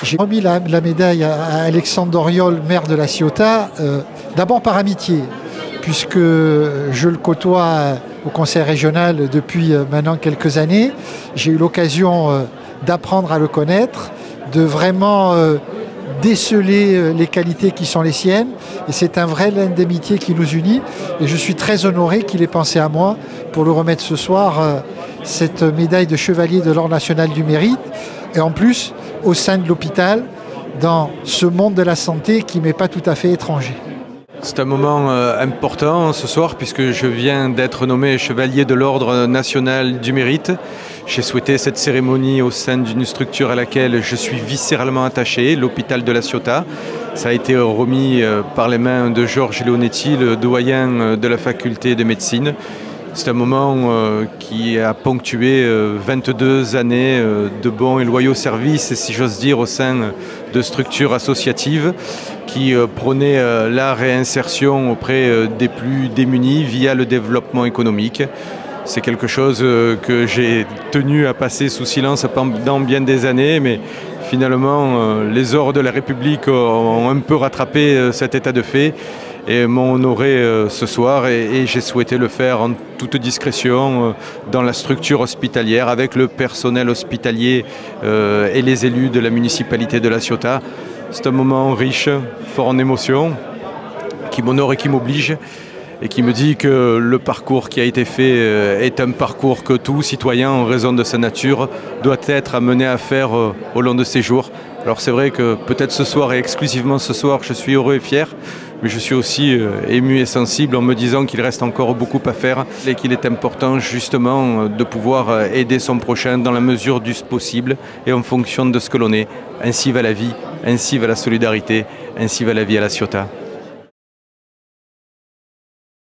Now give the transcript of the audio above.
J'ai remis la médaille à Alexandre Doriol, maire de La Ciotat, d'abord par amitié, puisque je le côtoie au conseil régional depuis maintenant quelques années. J'ai eu l'occasion d'apprendre à le connaître, de vraiment déceler les qualités qui sont les siennes. Et c'est un vrai lien d'amitié qui nous unit. Et je suis très honoré qu'il ait pensé à moi pour lui remettre ce soir cette médaille de chevalier de l'Ordre national du mérite. Et en plus, au sein de l'hôpital, dans ce monde de la santé qui m'est pas tout à fait étranger. C'est un moment important ce soir puisque je viens d'être nommé chevalier de l'Ordre national du mérite. J'ai souhaité cette cérémonie au sein d'une structure à laquelle je suis viscéralement attaché, l'hôpital de La Ciotat. Ça a été remis par les mains de Georges Leonetti, le doyen de la faculté de médecine. C'est un moment qui a ponctué 22 années de bons et loyaux services, si j'ose dire, au sein de structures associatives qui prônaient la réinsertion auprès des plus démunis via le développement économique. C'est quelque chose que j'ai tenu à passer sous silence pendant bien des années, mais finalement les ors de la République ont un peu rattrapé cet état de fait et m'ont honoré ce soir et j'ai souhaité le faire en toute discrétion dans la structure hospitalière avec le personnel hospitalier et les élus de la municipalité de La Ciotat. C'est un moment riche, fort en émotions, qui m'honore et qui m'oblige et qui me dit que le parcours qui a été fait est un parcours que tout citoyen, en raison de sa nature, doit être amené à faire au long de ses jours. Alors c'est vrai que peut-être ce soir et exclusivement ce soir, je suis heureux et fier, mais je suis aussi ému et sensible en me disant qu'il reste encore beaucoup à faire et qu'il est important justement de pouvoir aider son prochain dans la mesure du possible et en fonction de ce que l'on est. Ainsi va la vie, ainsi va la solidarité, ainsi va la vie à La Ciotat.